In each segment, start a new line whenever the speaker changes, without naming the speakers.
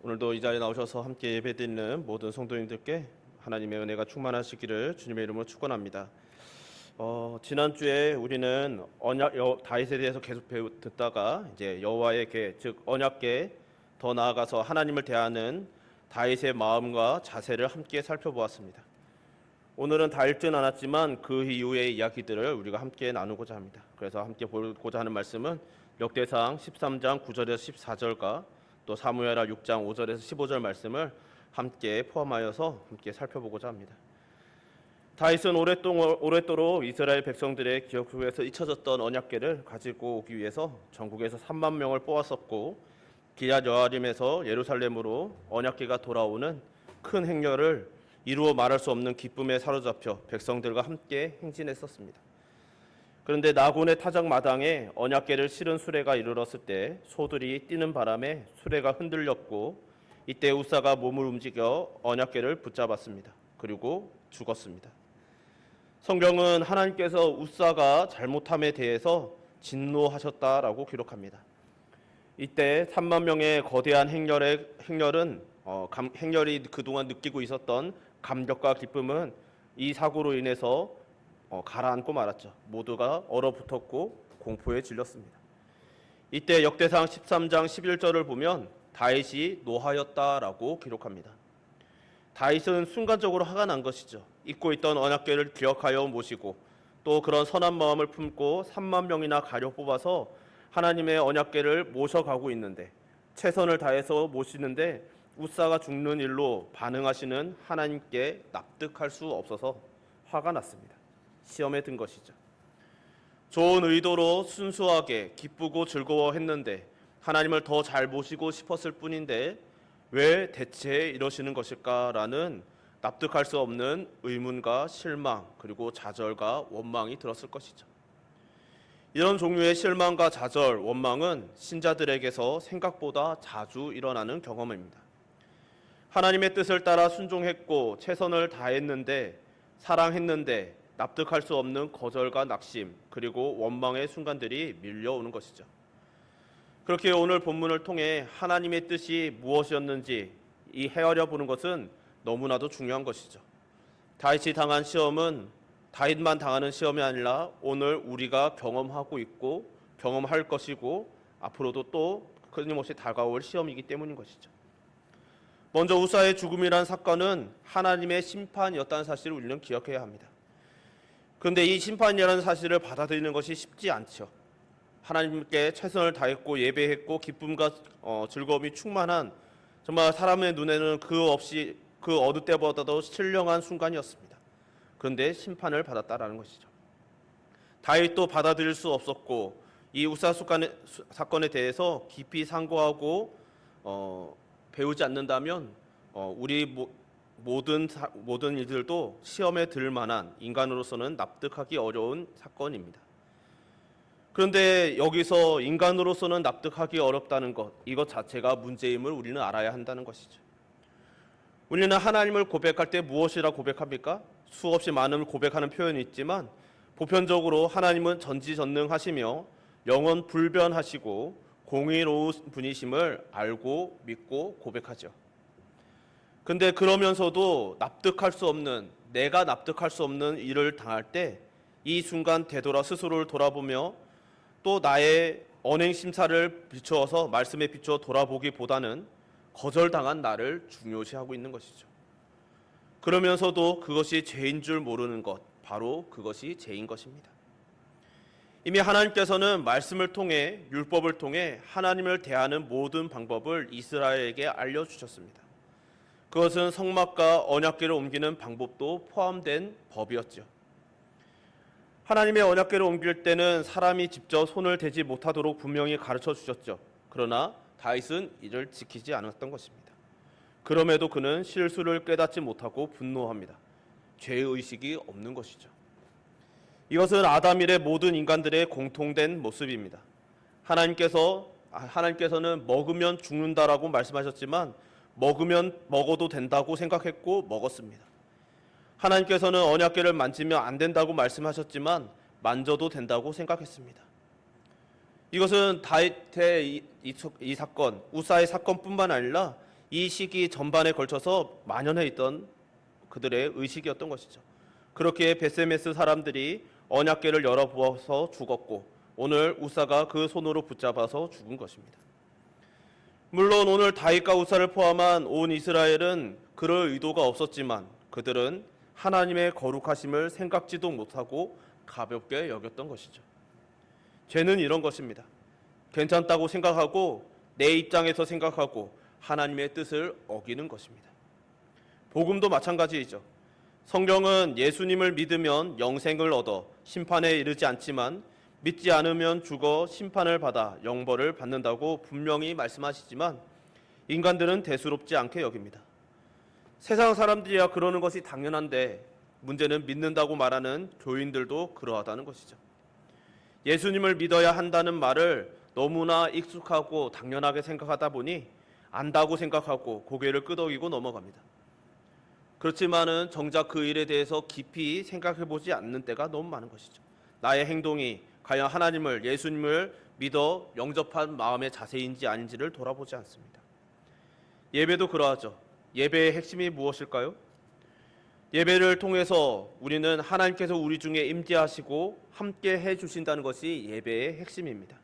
오늘도 이 자리에 나오셔서 함께 예배드리는 모든 성도님들께 하나님의 은혜가 충만하시기를 주님의 이름으로 축원합니다. 지난주에 우리는 다윗에 대해서 계속 듣다가 이제 여호와의 계, 즉 언약계, 더 나아가서 하나님을 대하는 다윗의 마음과 자세를 함께 살펴보았습니다. 오늘은 다 읽진 않았지만 그 이후의 이야기들을 우리가 함께 나누고자 합니다. 그래서 함께 보고자 하는 말씀은 역대상 13장 9절에서 14절과 또 사무엘하 6장 5절에서 15절 말씀을 함께 포함하여서 함께 살펴보고자 합니다. 다윗은 오랫도록 이스라엘 백성들의 기억 속에서 잊혀졌던 언약궤를 가지고 오기 위해서 전국에서 3만 명을 뽑았었고, 기쟇 여아림에서 예루살렘으로 언약궤가 돌아오는 큰 행렬을 이루어 말할 수 없는 기쁨에 사로잡혀 백성들과 함께 행진했었습니다. 그런데 나곤의 타작 마당에 언약궤를 실은 수레가 이르렀을 때 소들이 뛰는 바람에 수레가 흔들렸고, 이때 우사가 몸을 움직여 언약궤를 붙잡았습니다. 그리고 죽었습니다. 성경은 하나님께서 우사가 잘못함에 대해서 진노하셨다라고 기록합니다. 이때 3만 명의 거대한 행렬이 그동안 느끼고 있었던 감격과 기쁨은 이 사고로 인해서 가라앉고 말았죠. 모두가 얼어붙었고 공포에 질렸습니다. 이때 역대상 13장 11절을 보면 다윗이 노하였다라고 기록합니다. 다윗은 순간적으로 화가 난 것이죠. 잊고 있던 언약궤를 기억하여 모시고 또 그런 선한 마음을 품고 3만 명이나 가려 뽑아서 하나님의 언약궤를 모셔가고 있는데, 최선을 다해서 모시는데 우사가 죽는 일로 반응하시는 하나님께 납득할 수 없어서 화가 났습니다. 시험에 든 것이죠. 좋은 의도로 순수하게 기쁘고 즐거워했는데 하나님을 더 잘 모시고 싶었을 뿐인데 왜 대체 이러시는 것일까라는 납득할 수 없는 의문과 실망, 그리고 좌절과 원망이 들었을 것이죠. 이런 종류의 실망과 좌절, 원망은 신자들에게서 생각보다 자주 일어나는 경험입니다. 하나님의 뜻을 따라 순종했고 최선을 다했는데, 사랑했는데 납득할 수 없는 거절과 낙심, 그리고 원망의 순간들이 밀려오는 것이죠. 그렇게 오늘 본문을 통해 하나님의 뜻이 무엇이었는지 헤아려 보는 것은 너무나도 중요한 것이죠. 다윗이 당한 시험은 다윗만 당하는 시험이 아니라 오늘 우리가 경험하고 있고 경험할 것이고 앞으로도 또 끊임없이 다가올 시험이기 때문인 것이죠. 먼저 우사의 죽음이란 사건은 하나님의 심판이었다는 사실을 우리는 기억해야 합니다. 그런데 이 심판이라는 사실을 받아들이는 것이 쉽지 않죠. 하나님께 최선을 다했고 예배했고 기쁨과 즐거움이 충만한, 정말 사람의 눈에는 그 어느 때보다도 신령한 순간이었습니다. 그런데 심판을 받았다라는 것이죠. 다윗도 받아들일 수 없었고 이 우사 사건에 대해서 깊이 상고하고 배우지 않는다면 우리 모든 이들도 시험에 들 만한, 인간으로서는 납득하기 어려운 사건입니다. 그런데 여기서 인간으로서는 납득하기 어렵다는 것, 이것 자체가 문제임을 우리는 알아야 한다는 것이죠. 우리는 하나님을 고백할 때 무엇이라 고백합니까? 수없이 많은 고백하는 표현이 있지만 보편적으로 하나님은 전지전능하시며 영원 불변하시고 공의로운 분이심을 알고 믿고 고백하죠. 근데 그러면서도 내가 납득할 수 없는 일을 당할 때 이 순간 스스로를 돌아보며 또 나의 언행 심사를 비추어서 말씀에 비추어 돌아보기보다는 거절당한 나를 중요시하고 있는 것이죠. 그러면서도 그것이 죄인 줄 모르는 것, 바로 그것이 죄인 것입니다. 이미 하나님께서는 말씀을 통해, 율법을 통해 하나님을 대하는 모든 방법을 이스라엘에게 알려주셨습니다. 그것은 성막과 언약궤를 옮기는 방법도 포함된 법이었죠. 하나님의 언약궤를 옮길 때는 사람이 직접 손을 대지 못하도록 분명히 가르쳐 주셨죠. 그러나 다윗은 이를 지키지 않았던 것입니다. 그럼에도 그는 실수를 깨닫지 못하고 분노합니다. 죄의식이 없는 것이죠. 이것은 아담 이래 모든 인간들의 공통된 모습입니다. 하나님께서는 먹으면 죽는다라고 말씀하셨지만 먹어도 된다고 생각했고 먹었습니다. 하나님께서는 언약궤를 만지면 안 된다고 말씀하셨지만 만져도 된다고 생각했습니다. 이것은 다윗의 이 사건, 우사의 사건뿐만 아니라 이 시기 전반에 걸쳐서 만연해 있던 그들의 의식이었던 것이죠. 그렇게 베세메스 사람들이 언약궤를 열어부어서 죽었고 오늘 우사가 그 손으로 붙잡아서 죽은 것입니다. 물론 오늘 다윗과 우사를 포함한 온 이스라엘은 그럴 의도가 없었지만 그들은 하나님의 거룩하심을 생각지도 못하고 가볍게 여겼던 것이죠. 죄는 이런 것입니다. 괜찮다고 생각하고 내 입장에서 생각하고 하나님의 뜻을 어기는 것입니다. 복음도 마찬가지이죠. 성경은 예수님을 믿으면 영생을 얻어 심판에 이르지 않지만 믿지 않으면 죽어 심판을 받아 영벌을 받는다고 분명히 말씀하시지만 인간들은 대수롭지 않게 여깁니다. 세상 사람들이야 그러는 것이 당연한데 문제는 믿는다고 말하는 교인들도 그러하다는 것이죠. 예수님을 믿어야 한다는 말을 너무나 익숙하고 당연하게 생각하다 보니 안다고 생각하고 고개를 끄덕이고 넘어갑니다. 그렇지만은 정작 그 일에 대해서 깊이 생각해 보지 않는 때가 너무 많은 것이죠. 나의 행동이 과연 하나님을, 예수님을 믿어 영접한 마음의 자세인지 아닌지를 돌아보지 않습니다. 예배도 그러하죠. 예배의 핵심이 무엇일까요? 예배를 통해서 우리는 하나님께서 우리 중에 임재하시고 함께 해주신다는 것이 예배의 핵심입니다.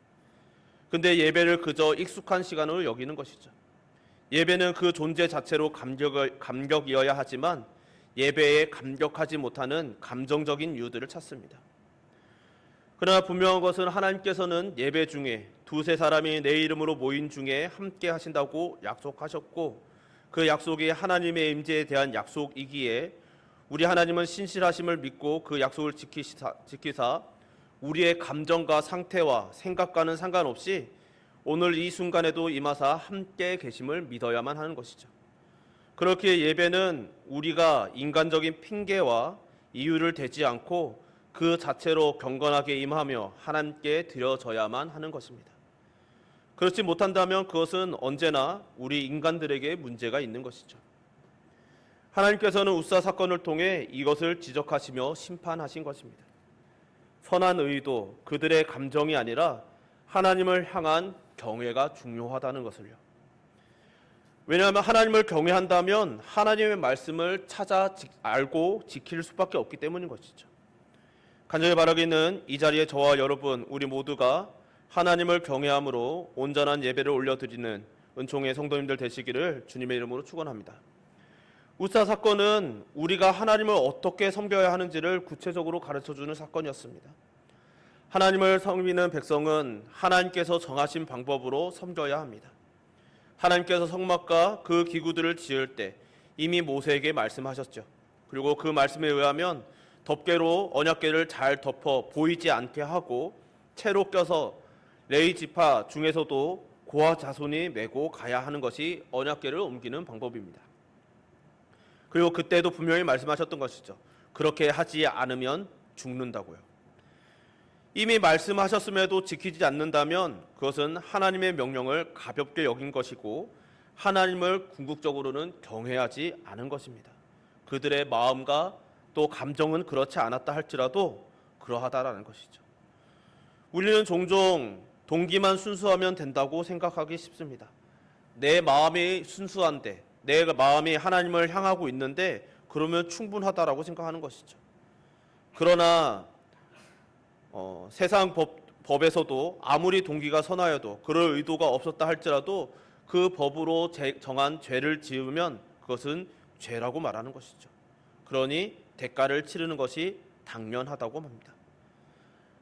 근데 예배를 그저 익숙한 시간으로 여기는 것이죠. 예배는 그 존재 자체로 감격이어야 하지만 예배에 감격하지 못하는 감정적인 이유들을 찾습니다. 그러나 분명한 것은 하나님께서는 예배 중에 두세 사람이 내 이름으로 모인 중에 함께 하신다고 약속하셨고 그 약속이 하나님의 임재에 대한 약속이기에 우리 하나님은 신실하심을 믿고 그 약속을 지키사 우리의 감정과 상태와 생각과는 상관없이 오늘 이 순간에도 임하사 함께 계심을 믿어야만 하는 것이죠. 그렇게 예배는 우리가 인간적인 핑계와 이유를 대지 않고 그 자체로 경건하게 임하며 하나님께 드려져야만 하는 것입니다. 그렇지 못한다면 그것은 언제나 우리 인간들에게 문제가 있는 것이죠. 하나님께서는 우사 사건을 통해 이것을 지적하시며 심판하신 것입니다. 선한 의도, 그들의 감정이 아니라 하나님을 향한 경외가 중요하다는 것을요. 왜냐하면 하나님을 경외한다면 하나님의 말씀을 찾아 알고 지킬 수밖에 없기 때문인 것이죠. 간절히 바라기는 이 자리에 저와 여러분 우리 모두가 하나님을 경외함으로 온전한 예배를 올려드리는 은총의 성도님들 되시기를 주님의 이름으로 축원합니다. 우사 사건은 우리가 하나님을 어떻게 섬겨야 하는지를 구체적으로 가르쳐주는 사건이었습니다. 하나님을 섬기는 백성은 하나님께서 정하신 방법으로 섬겨야 합니다. 하나님께서 성막과 그 기구들을 지을 때 이미 모세에게 말씀하셨죠. 그리고 그 말씀에 의하면 덮개로 언약궤를 잘 덮어 보이지 않게 하고 채로 껴서 레위 지파 중에서도 고아 자손이 메고 가야 하는 것이 언약궤를 옮기는 방법입니다. 그리고 그때도 분명히 말씀하셨던 것이죠. 그렇게 하지 않으면 죽는다고요. 이미 말씀하셨음에도 지키지 않는다면 그것은 하나님의 명령을 가볍게 여긴 것이고 하나님을 궁극적으로는 경외하지 않은 것입니다. 그들의 마음과 또 감정은 그렇지 않았다 할지라도 그러하다라는 것이죠. 우리는 종종 동기만 순수하면 된다고 생각하기 쉽습니다. 내 마음이 순수한데 내 마음이 하나님을 향하고 있는데 그러면 충분하다라고 생각하는 것이죠. 그러나 세상 법에서도 아무리 동기가 선하여도 그럴 의도가 없었다 할지라도 그 법으로 정한 죄를 지으면 그것은 죄라고 말하는 것이죠. 그러니 대가를 치르는 것이 당연하다고 합니다.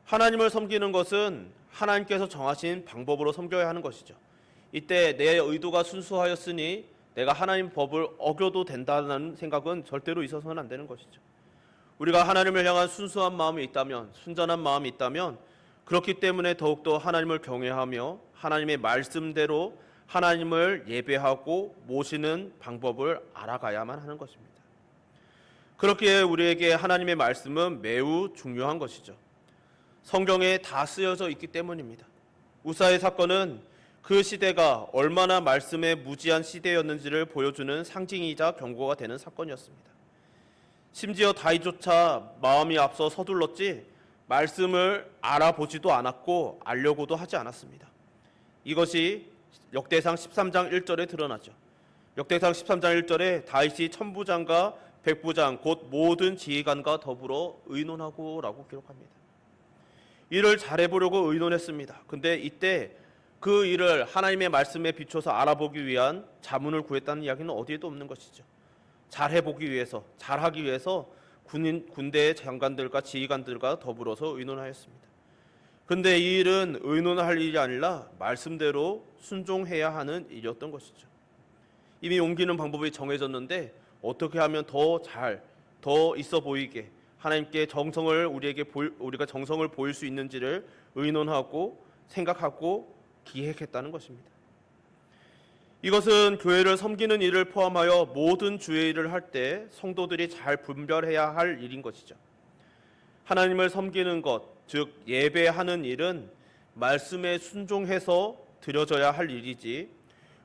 하나님을 섬기는 것은 하나님께서 정하신 방법으로 섬겨야 하는 것이죠. 이때 내 의도가 순수하였으니 내가 하나님 법을 어겨도 된다는 생각은 절대로 있어서는 안 되는 것이죠. 우리가 하나님을 향한 순수한 마음이 있다면, 순전한 마음이 있다면 그렇기 때문에 더욱더 하나님을 경외하며 하나님의 말씀대로 하나님을 예배하고 모시는 방법을 알아가야만 하는 것입니다. 그렇기에 우리에게 하나님의 말씀은 매우 중요한 것이죠. 성경에 다 쓰여져 있기 때문입니다. 우사의 사건은 그 시대가 얼마나 말씀에 무지한 시대였는지를 보여주는 상징이자 경고가 되는 사건이었습니다. 심지어 다윗조차 마음이 앞서 서둘렀지 말씀을 알아보지도 않았고 알려고도 하지 않았습니다. 이것이 역대상 13장 1절에 드러나죠. 역대상 13장 1절에 다윗이 천부장과 백부장 곧 모든 지휘관과 더불어 의논하고라고 기록합니다. 일을 잘해보려고 의논했습니다. 근데 이때 그 일을 하나님의 말씀에 비춰서 알아보기 위한 자문을 구했다는 이야기는 어디에도 없는 것이죠. 잘해보기 위해서, 잘하기 위해서 군대의 장관들과 지휘관들과 더불어서 의논하였습니다. 근데 이 일은 의논할 일이 아니라 말씀대로 순종해야 하는 일이었던 것이죠. 이미 옮기는 방법이 정해졌는데 어떻게 하면 더 있어 보이게 하나님께 우리가 정성을 보일 수 있는지를 의논하고 생각하고 기획했다는 것입니다. 이것은 교회를 섬기는 일을 포함하여 모든 주의 일을 할 때 성도들이 잘 분별해야 할 일인 것이죠. 하나님을 섬기는 것, 즉 예배하는 일은 말씀에 순종해서 드려져야 할 일이지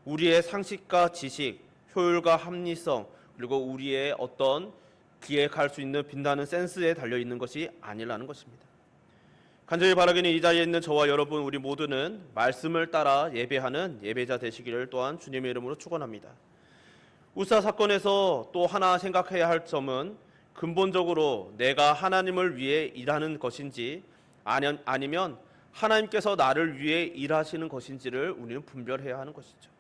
우리의 상식과 지식, 효율과 합리성, 그리고 우리의 어떤 기획할 수 있는 빛나는 센스에 달려 있는 것이 아니라는 것입니다. 간절히 바라기는 이 자리에 있는 저와 여러분 우리 모두는 말씀을 따라 예배하는 예배자 되시기를 또한 주님의 이름으로 축원합니다. 우사 사건에서 또 하나 생각해야 할 점은 근본적으로 내가 하나님을 위해 일하는 것인지 아니면 하나님께서 나를 위해 일하시는 것인지를 우리는 분별해야 하는 것이죠.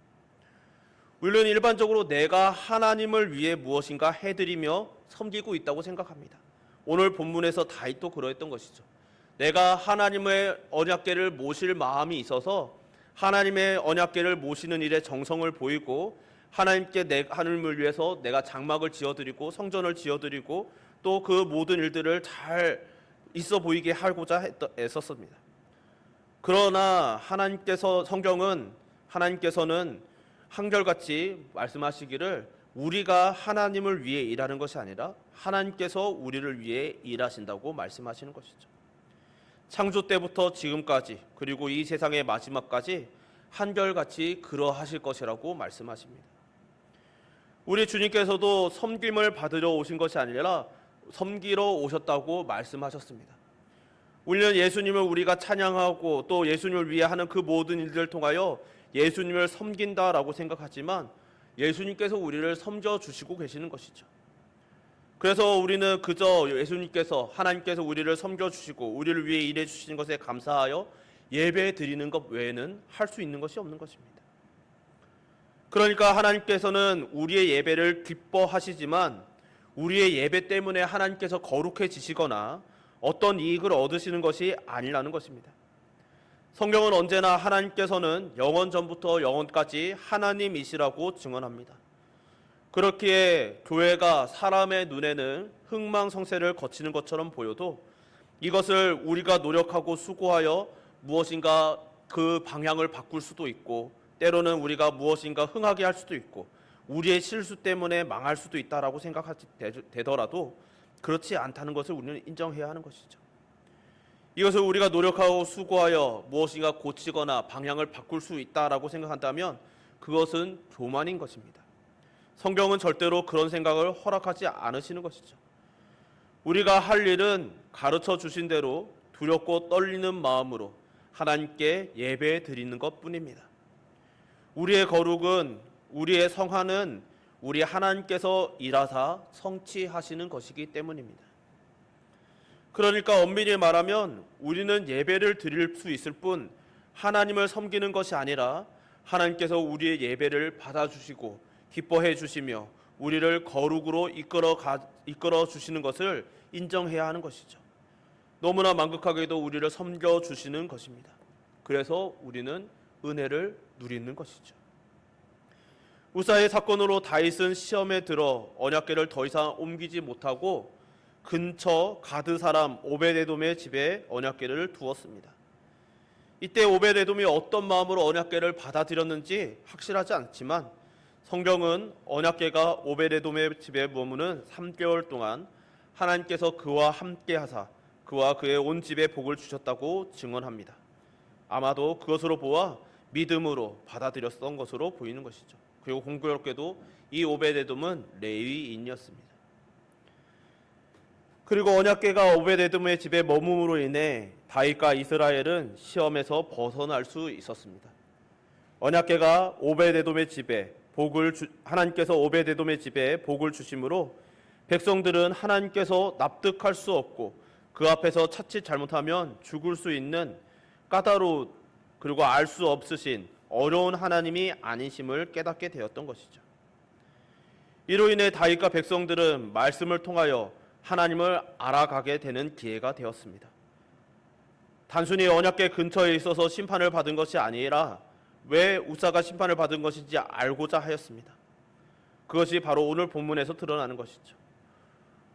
우리는 일반적으로 내가 하나님을 위해 무엇인가 해드리며 섬기고 있다고 생각합니다. 오늘 본문에서 다윗도 그러했던 것이죠. 내가 하나님의 언약궤를 모실 마음이 있어서 하나님의 언약궤를 모시는 일에 정성을 보이고 하나님을 위해서 내가 장막을 지어드리고 성전을 지어드리고 또 그 모든 일들을 잘 있어 보이게 하고자 애썼습니다. 그러나 하나님께서는 한결같이 말씀하시기를 우리가 하나님을 위해 일하는 것이 아니라 하나님께서 우리를 위해 일하신다고 말씀하시는 것이죠. 창조 때부터 지금까지 그리고 이 세상의 마지막까지 한결같이 그러하실 것이라고 말씀하십니다. 우리 주님께서도 섬김을 받으러 오신 것이 아니라 섬기러 오셨다고 말씀하셨습니다. 우리는 예수님을 우리가 찬양하고 또 예수님을 위해 하는 그 모든 일들을 통하여 예수님을 섬긴다라고 생각하지만 예수님께서 우리를 섬겨주시고 계시는 것이죠. 그래서 우리는 그저 하나님께서 우리를 섬겨주시고 우리를 위해 일해주시는 것에 감사하여 예배 드리는 것 외에는 할 수 있는 것이 없는 것입니다. 그러니까 하나님께서는 우리의 예배를 기뻐하시지만 우리의 예배 때문에 하나님께서 거룩해지시거나 어떤 이익을 얻으시는 것이 아니라는 것입니다. 성경은 언제나 하나님께서는 영원 전부터 영원까지 하나님이시라고 증언합니다. 그렇기에 교회가 사람의 눈에는 흥망성쇠를 거치는 것처럼 보여도 이것을 우리가 노력하고 수고하여 무엇인가 그 방향을 바꿀 수도 있고 때로는 우리가 무엇인가 흥하게 할 수도 있고 우리의 실수 때문에 망할 수도 있다라고 생각되더라도 그렇지 않다는 것을 우리는 인정해야 하는 것이죠. 이것을 우리가 노력하고 수고하여 무엇인가 고치거나 방향을 바꿀 수 있다라고 생각한다면 그것은 교만인 것입니다. 성경은 절대로 그런 생각을 허락하지 않으시는 것이죠. 우리가 할 일은 가르쳐 주신 대로 두렵고 떨리는 마음으로 하나님께 예배 드리는 것뿐입니다. 우리의 거룩은 우리의 성화는 우리 하나님께서 일하사 성취하시는 것이기 때문입니다. 그러니까 엄밀히 말하면 우리는 예배를 드릴 수 있을 뿐 하나님을 섬기는 것이 아니라 하나님께서 우리의 예배를 받아주시고 기뻐해 주시며 우리를 거룩으로 이끌어 주시는 것을 인정해야 하는 것이죠. 너무나 만극하게도 우리를 섬겨주시는 것입니다. 그래서 우리는 은혜를 누리는 것이죠. 우사의 사건으로 다윗은 시험에 들어 언약궤를 더 이상 옮기지 못하고 근처 가드 사람 오벳에돔의 집에 언약궤를 두었습니다. 이때 오벳에돔이 어떤 마음으로 언약궤를 받아들였는지 확실하지 않지만 성경은 언약궤가 오벳에돔의 집에 머무는 3개월 동안 하나님께서 그와 함께 하사 그와 그의 온 집에 복을 주셨다고 증언합니다. 아마도 그것으로 보아 믿음으로 받아들였던 것으로 보이는 것이죠. 그리고 공교롭게도 이 오벳에돔은 레위인이었습니다. 그리고 언약궤가 오벳에돔의 집에 머금으로 인해 다윗과 이스라엘은 시험에서 벗어날 수 있었습니다. 언약궤가 오벳에돔의 집에 하나님께서 오베데돔의 집에 복을 주심으로 백성들은 하나님께서 납득할 수 없고 그 앞에서 자칫 잘못하면 죽을 수 있는 까다로운 그리고 알 수 없으신 어려운 하나님이 아니심을 깨닫게 되었던 것이죠. 이로 인해 다윗과 백성들은 말씀을 통하여 하나님을 알아가게 되는 기회가 되었습니다. 단순히 언약궤 근처에 있어서 심판을 받은 것이 아니라 왜 우사가 심판을 받은 것인지 알고자 하였습니다. 그것이 바로 오늘 본문에서 드러나는 것이죠.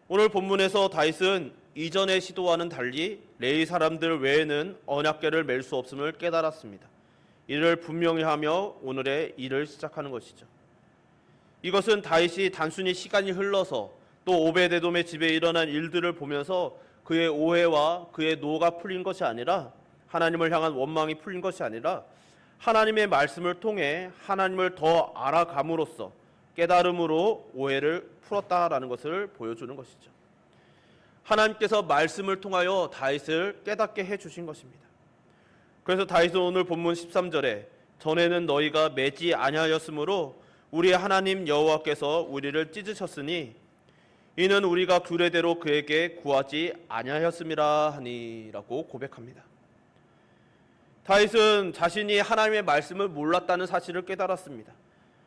오늘 본문에서 다윗은 이전의 시도와는 달리 레위 사람들 외에는 언약궤를 맬 수 없음을 깨달았습니다. 이를 분명히 하며 오늘의 일을 시작하는 것이죠. 이것은 다윗이 단순히 시간이 흘러서 또 오베데돔의 집에 일어난 일들을 보면서 그의 오해와 그의 노가 풀린 것이 아니라 하나님을 향한 원망이 풀린 것이 아니라 하나님의 말씀을 통해 하나님을 더 알아감으로써 깨달음으로 오해를 풀었다라는 것을 보여주는 것이죠. 하나님께서 말씀을 통하여 다윗을 깨닫게 해주신 것입니다. 그래서 다윗은 오늘 본문 13절에 전에는 너희가 매지 아니하였으므로 우리의 하나님 여호와께서 우리를 찢으셨으니 이는 우리가 규례대로 그에게 구하지 아니하였음이라 하니라고 고백합니다. 다윗은 자신이 하나님의 말씀을 몰랐다는 사실을 깨달았습니다.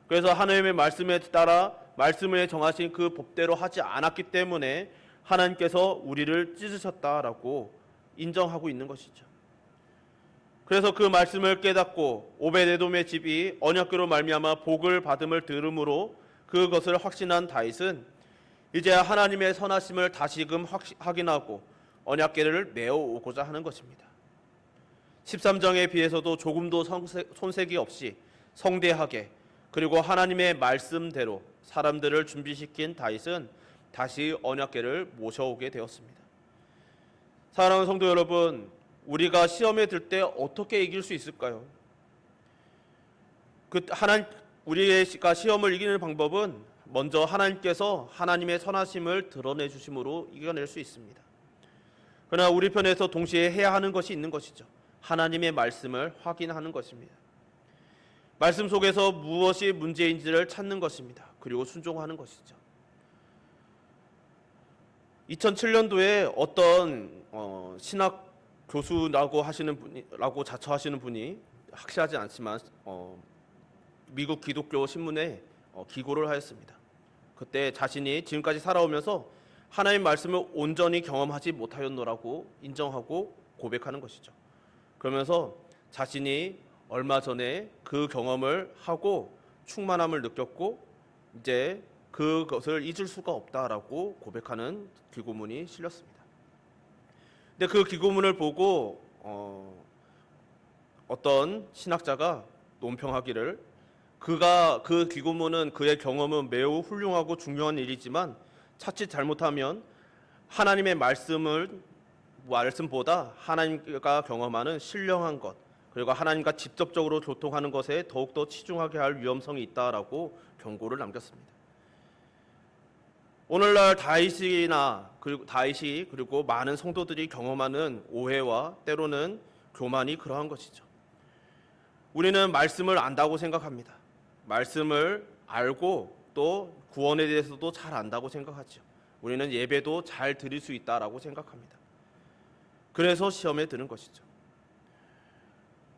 그래서 하나님의 말씀에 따라 말씀에 정하신 그 법대로 하지 않았기 때문에 하나님께서 우리를 찢으셨다라고 인정하고 있는 것이죠. 그래서 그 말씀을 깨닫고 오베데돔의 집이 언약궤로 말미암아 복을 받음을 들음으로 그것을 확신한 다윗은 이제 하나님의 선하심을 다시금 확인하고 언약궤를 메어 오고자 하는 것입니다. 13장에 비해서도 조금도 손색이 없이 성대하게 그리고 하나님의 말씀대로 사람들을 준비시킨 다윗은 다시 언약궤를 모셔오게 되었습니다. 사랑하는 성도 여러분, 우리가 시험에 들 때 어떻게 이길 수 있을까요? 우리가 시험을 이기는 방법은 먼저 하나님께서 하나님의 선하심을 드러내 주심으로 이겨낼 수 있습니다. 그러나 우리 편에서 동시에 해야 하는 것이 있는 것이죠. 하나님의 말씀을 확인하는 것입니다. 말씀 속에서 무엇이 문제인지를 찾는 것입니다. 그리고 순종하는 것이죠. 2007년도에 어떤 신학 교수라고 자처하시는 분이 확실하지 않지만 미국 기독교 신문에 기고를 하였습니다. 그때 자신이 지금까지 살아오면서 하나님 말씀을 온전히 경험하지 못하였노라고 인정하고 고백하는 것이죠. 그러면서 자신이 얼마 전에 그 경험을 하고 충만함을 느꼈고 이제 그것을 잊을 수가 없다라고 고백하는 기고문이 실렸습니다. 근데 그 기고문을 보고 어떤 신학자가 논평하기를 그 기고문은 그의 경험은 매우 훌륭하고 중요한 일이지만 자칫 잘못하면 하나님의 말씀보다 하나님과 경험하는 신령한 것 그리고 하나님과 직접적으로 교통하는 것에 더욱더 치중하게 할 위험성이 있다라고 경고를 남겼습니다. 오늘날 다윗이 그리고 많은 성도들이 경험하는 오해와 때로는 교만이 그러한 것이죠. 우리는 말씀을 안다고 생각합니다. 말씀을 알고 또 구원에 대해서도 잘 안다고 생각하죠. 우리는 예배도 잘 드릴 수 있다라고 생각합니다. 그래서 시험에 드는 것이죠.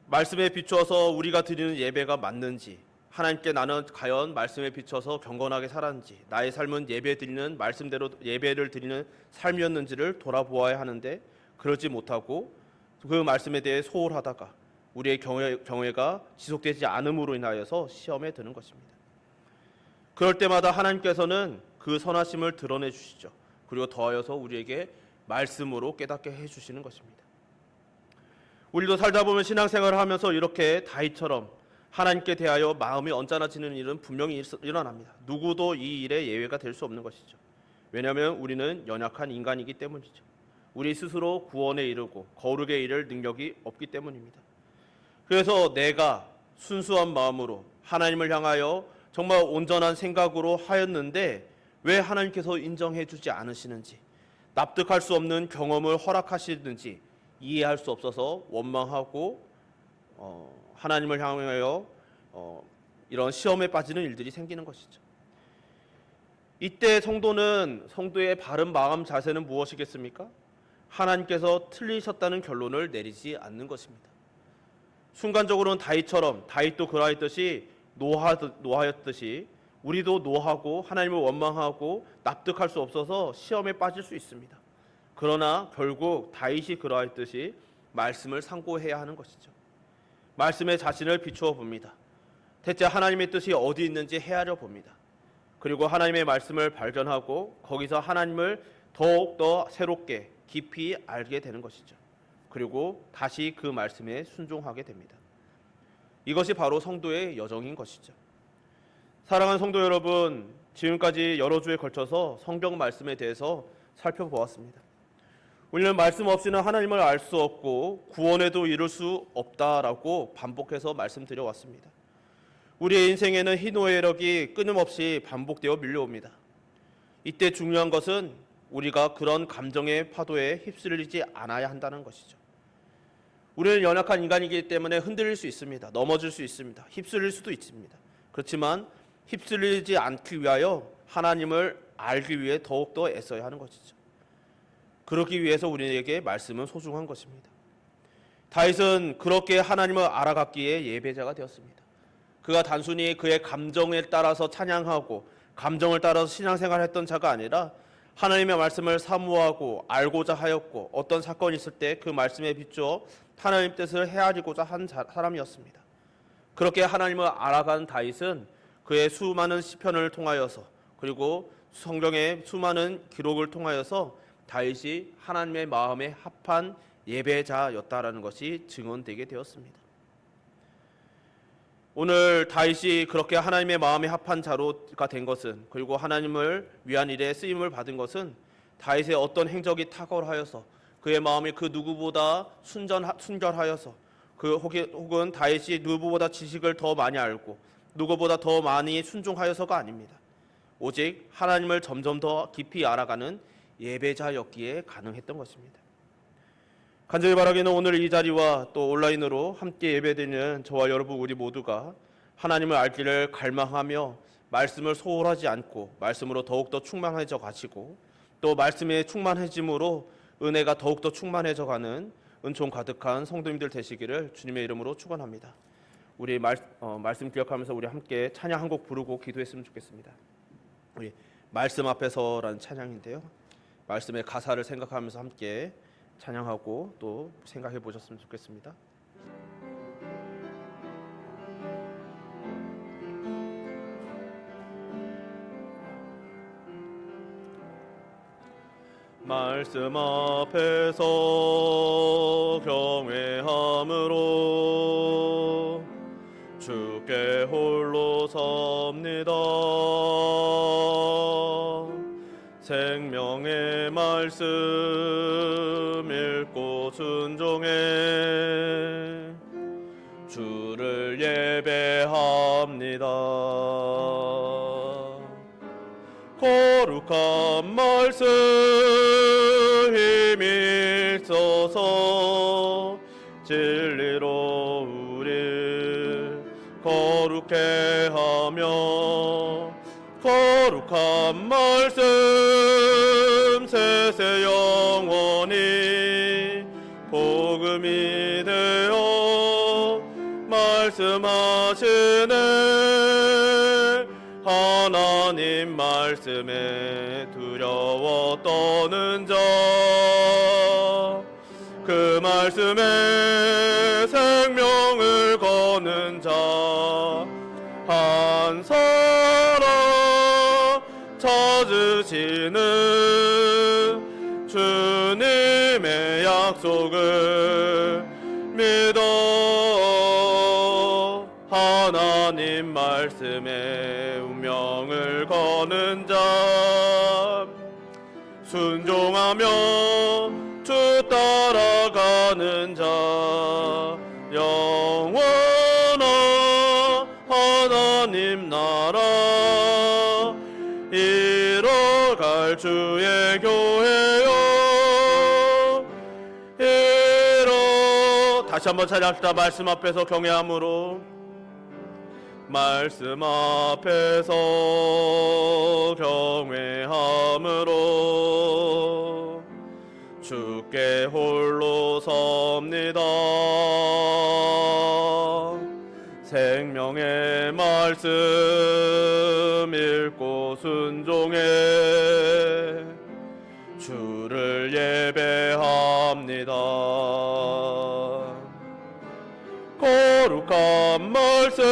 말씀에 비추어서 우리가 드리는 예배가 맞는지, 하나님께 나는 과연 말씀에 비춰서 경건하게 살았는지, 나의 삶은 예배 드리는 말씀대로 예배를 드리는 삶이었는지를 돌아보아야 하는데 그러지 못하고 그 말씀에 대해 소홀하다가 우리의 경외가 지속되지 않음으로 인하여서 시험에 드는 것입니다. 그럴 때마다 하나님께서는 그 선하심을 드러내 주시죠. 그리고 더하여서 우리에게 말씀으로 깨닫게 해주시는 것입니다. 우리도 살다 보면 신앙생활을 하면서 이렇게 다윗처럼 하나님께 대하여 마음이 언짢아지는 일은 분명히 일어납니다. 누구도 이 일에 예외가 될 수 없는 것이죠. 왜냐하면 우리는 연약한 인간이기 때문이죠. 우리 스스로 구원에 이르고 거룩에 이를 능력이 없기 때문입니다. 그래서 내가 순수한 마음으로 하나님을 향하여 정말 온전한 생각으로 하였는데 왜 하나님께서 인정해 주지 않으시는지, 납득할 수 없는 경험을 허락하시는지 이해할 수 없어서 원망하고 하나님을 향하여 이런 시험에 빠지는 일들이 생기는 것이죠. 이때 성도의 바른 마음 자세는 무엇이겠습니까? 하나님께서 틀리셨다는 결론을 내리지 않는 것입니다. 순간적으로는 다윗도 그러했듯이 노하였듯이 우리도 노하고 하나님을 원망하고 납득할 수 없어서 시험에 빠질 수 있습니다. 그러나 결국 다윗이 그러했듯이 말씀을 상고해야 하는 것이죠. 말씀에 자신을 비추어 봅니다. 대체 하나님의 뜻이 어디 있는지 헤아려 봅니다. 그리고 하나님의 말씀을 발견하고 거기서 하나님을 더욱더 새롭게 깊이 알게 되는 것이죠. 그리고 다시 그 말씀에 순종하게 됩니다. 이것이 바로 성도의 여정인 것이죠. 사랑하는 성도 여러분, 지금까지 여러 주에 걸쳐서 성경 말씀에 대해서 살펴보았습니다. 우리는 말씀 없이는 하나님을 알 수 없고 구원에도 이룰 수 없다라고 반복해서 말씀드려왔습니다. 우리의 인생에는 희노애락이 끊임없이 반복되어 밀려옵니다. 이때 중요한 것은 우리가 그런 감정의 파도에 휩쓸리지 않아야 한다는 것이죠. 우리는 연약한 인간이기 때문에 흔들릴 수 있습니다. 넘어질 수 있습니다. 휩쓸릴 수도 있습니다. 그렇지만 휩쓸리지 않기 위하여 하나님을 알기 위해 더욱더 애써야 하는 것이죠. 그러기 위해서 우리에게 말씀은 소중한 것입니다. 다윗은 그렇게 하나님을 알아갔기에 예배자가 되었습니다. 그가 단순히 그의 감정에 따라서 찬양하고 감정을 따라서 신앙생활을 했던 자가 아니라 하나님의 말씀을 사모하고 알고자 하였고 어떤 사건이 있을 때 그 말씀에 비추어 하나님 뜻을 헤아리고자 한 사람이었습니다. 그렇게 하나님을 알아간 다윗은 그의 수많은 시편을 통하여서 그리고 성경의 수많은 기록을 통하여서 다윗이 하나님의 마음에 합한 예배자였다라는 것이 증언되게 되었습니다. 오늘 다윗이 그렇게 하나님의 마음에 합한 자로가 된 것은, 그리고 하나님을 위한 일에 쓰임을 받은 것은 다윗의 어떤 행적이 탁월하여서 그의 마음이 그 누구보다 순결하여서 혹은 다윗이 누구보다 지식을 더 많이 알고 누구보다 더 많이 순종하여서가 아닙니다. 오직 하나님을 점점 더 깊이 알아가는 예배자였기에 가능했던 것입니다. 간절히 바라기는 오늘 이 자리와 또 온라인으로 함께 예배드리는 저와 여러분 우리 모두가 하나님을 알기를 갈망하며 말씀을 소홀하지 않고 말씀으로 더욱더 충만해져 가시고 또 말씀에 충만해짐으로 은혜가 더욱더 충만해져 가는 은총 가득한 성도님들 되시기를 주님의 이름으로 축원합니다. 우리 말씀 기억하면서 우리 함께 찬양 한 곡 부르고 기도했으면 좋겠습니다. 우리 말씀 앞에서라는 찬양인데요. 말씀의 가사를 생각하면서 함께 찬양하고 또 생각해 보셨으면 좋겠습니다. 말씀 앞에서 경외함으로 주께 홀로 섭니다. 생명의 말씀 읽고 순종해 주를 예배합니다. 거룩한 말씀 힘이 있어서 진리로 우릴 거룩해 하며 거룩한 말씀 세세 영원히 복음이 되어 말씀하시네. 하나님 말씀에 두려워 떠는 자 그 말씀에 생명을 거는 자 한 사람 찾으시는 주님의 약속을 믿어 하나님 말씀에 운명을 거는 자 순종하며 주 따라가는 자 영원한 하나님 나라 이뤄갈 주의 교회여 다시 한번 찬양합시다. 말씀 앞에서 경외함으로 말씀 앞에서 경외함으로 주께 홀로 섭니다. 생명의 말씀 읽고 순종해 주를 예배합니다. 거룩한 말씀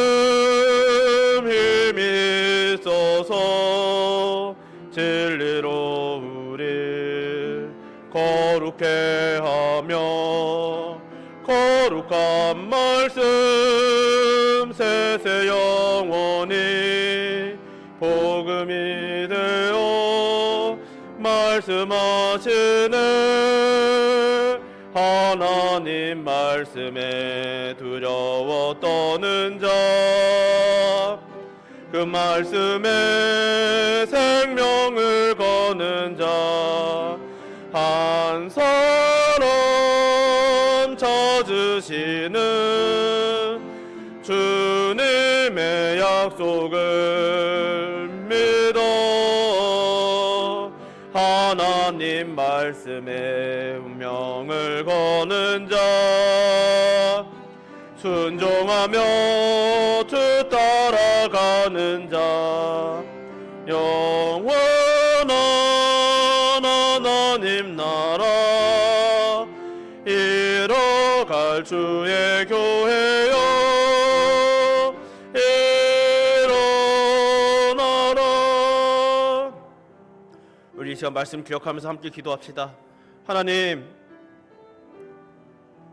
힘이 있어서 진리로 우리 거룩해 하며 거룩한 말씀 세세 영원히 복음이 되어 말씀하시네. 하나님 말씀에 두려워 떠는 자, 그 말씀에 생명을 거는 자, 한 사람 찾으시는 주님의 약속을 믿어 하나님 말씀에 운명을 거는 자, 순종하며 주 따라가는 자, 영원한 하나님 나라 이뤄갈 주의 교회여 일어나라. 우리 이 시간 말씀 기억하면서 함께 기도합시다. 하나님,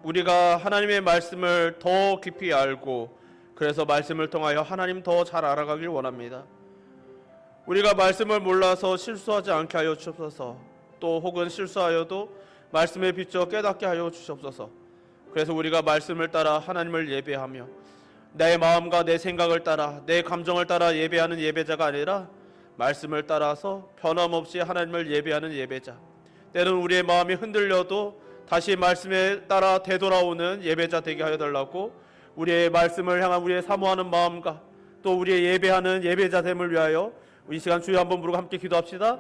우리가 하나님의 말씀을 더 깊이 알고 그래서 말씀을 통하여 하나님 더 잘 알아가길 원합니다. 우리가 말씀을 몰라서 실수하지 않게 하여 주옵소서. 또 혹은 실수하여도 말씀에 비춰 깨닫게 하여 주옵소서. 그래서 우리가 말씀을 따라 하나님을 예배하며 내 마음과 내 생각을 따라 내 감정을 따라 예배하는 예배자가 아니라 말씀을 따라서 변함없이 하나님을 예배하는 예배자, 때로는 우리의 마음이 흔들려도 다시 말씀에 따라 되돌아오는 예배자 되게 하여 달라고 우리의 말씀을 향한 우리의 사모하는 마음과 또 우리의 예배하는 예배자 됨을 위하여 우리 시간 주여 한번 부르고 함께 기도합시다.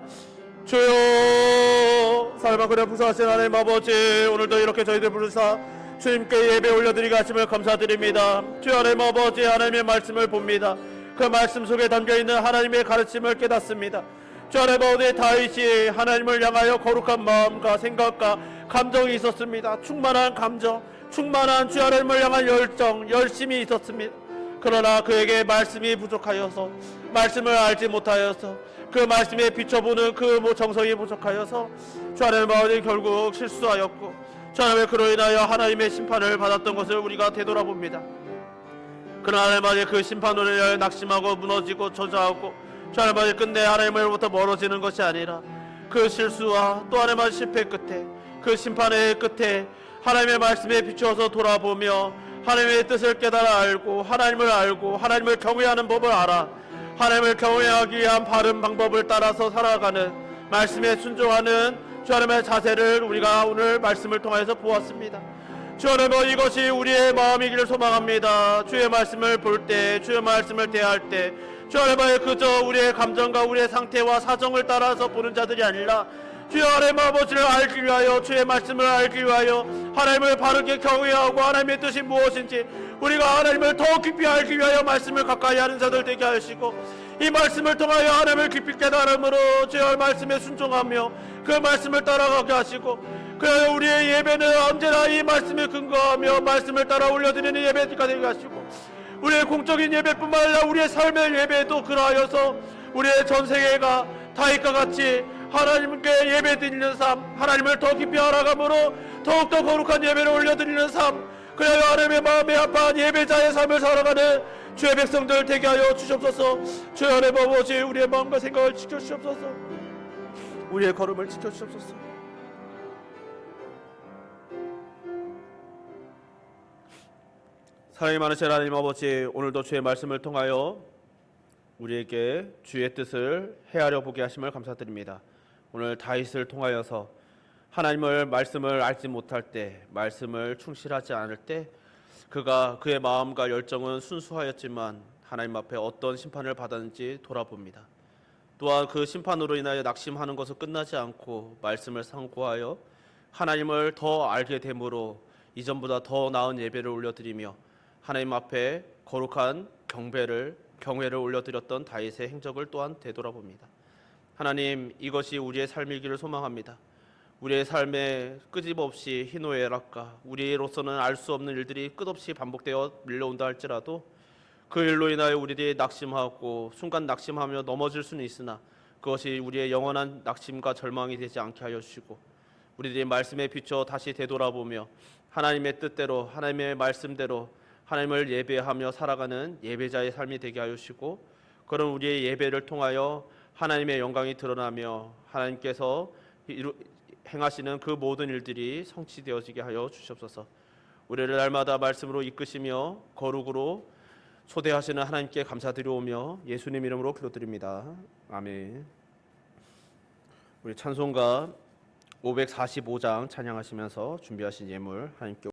주여, 살만 그래 부사하신 하나님 아버지, 오늘도 이렇게 저희들 부르사 주님께 예배 올려드리게 하심을 감사드립니다. 주여 하나님 아버지, 하나님의 말씀을 봅니다. 그 말씀 속에 담겨있는 하나님의 가르침을 깨닫습니다. 주 하나님 아버지, 다윗이 하나님을 향하여 거룩한 마음과 생각과 감정이 있었습니다. 충만한 감정, 충만한 주 하나님을 향한 열정, 열심이 있었습니다. 그러나 그에게 말씀이 부족하여서, 말씀을 알지 못하여서, 그 말씀에 비춰보는 그 정성이 부족하여서 주 하나님 아버지 결국 실수하였고, 주 하나님 그로 인하여 하나님의 심판을 받았던 것을 우리가 되돌아봅니다. 그러나 하나님 아버지 그 심판으로 인하여 낙심하고 무너지고 저주하고 주 하나님 아버지 끝내 하나님으로부터 멀어지는 것이 아니라 그 실수와 또 하나님 아버지 실패 끝에, 그 심판의 끝에 하나님의 말씀에 비추어서 돌아보며 하나님의 뜻을 깨달아 알고 하나님을 경외하는 법을 알아 하나님을 경외하기 위한 바른 방법을 따라서 살아가는, 말씀에 순종하는 주 하나님의 자세를 우리가 오늘 말씀을 통해서 보았습니다. 주 하나님, 이것이 우리의 마음이기를 소망합니다. 주의 말씀을 볼 때, 주의 말씀을 대할 때 주 하나님 그저 우리의 감정과 우리의 상태와 사정을 따라서 보는 자들이 아니라 주의 하나님 아버지를 알기 위하여, 주의 말씀을 알기 위하여 하나님을 바르게 경외하고 하나님의 뜻이 무엇인지 우리가 하나님을 더 깊이 알기 위하여 말씀을 가까이 하는 자들 되게 하시고, 이 말씀을 통하여 하나님을 깊이 깨달음으로 주의 말씀에 순종하며 그 말씀을 따라가게 하시고, 그래서 우리의 예배는 언제나 이 말씀에 근거하며 말씀을 따라 올려드리는 예배가 되게 하시고, 우리의 공적인 예배뿐만 아니라 우리의 삶의 예배도 그러하여서 우리의 전 세계가 다윗과 같이 하나님께 예배드리는 삶, 하나님을 더 깊이 알아감으로 더욱더 거룩한 예배를 올려드리는 삶, 그래야 하나님의 마음에 합한 예배자의 삶을 살아가는 주의 백성들 되게 하여 주시옵소서. 주의 하나님 아버지, 우리의 마음과 생각을 지켜주시옵소서. 우리의 걸음을 지켜주시옵소서. 사랑이 많으신 하나님 아버지, 오늘도 주의 말씀을 통하여 우리에게 주의 뜻을 헤아려 보게 하심을 감사드립니다. 오늘 다윗을 통하여서 하나님을 말씀을 알지 못할 때, 말씀을 충실하지 않을 때 그의 마음과 열정은 순수하였지만 하나님 앞에 어떤 심판을 받았는지 돌아봅니다. 또한 그 심판으로 인하여 낙심하는 것은 끝나지 않고 말씀을 상고하여 하나님을 더 알게 되므로 이전보다 더 나은 예배를 올려드리며 하나님 앞에 거룩한 경외를 올려드렸던 다윗의 행적을 또한 되돌아봅니다. 하나님, 이것이 우리의 삶이기를 소망합니다. 우리의 삶에 끄집없이 희노애락과 우리로서는 알 수 없는 일들이 끝없이 반복되어 밀려온다 할지라도 그 일로 인하여 우리들이 낙심하고 순간 낙심하며 넘어질 수는 있으나 그것이 우리의 영원한 낙심과 절망이 되지 않게 하여 주시고 우리들이 말씀에 비춰 다시 되돌아보며 하나님의 뜻대로 하나님의 말씀대로 하나님을 예배하며 살아가는 예배자의 삶이 되게 하여 주시고 그런 우리의 예배를 통하여 하나님의 영광이 드러나며 하나님께서 행하시는 그 모든 일들이 성취되어지게 하여 주시옵소서. 우리를 날마다 말씀으로 이끄시며 거룩으로 초대하시는 하나님께 감사드리오며 예수님 이름으로 기도드립니다. 아멘. 우리 찬송가 545장 찬양하시면서 준비하신 예물 하나님께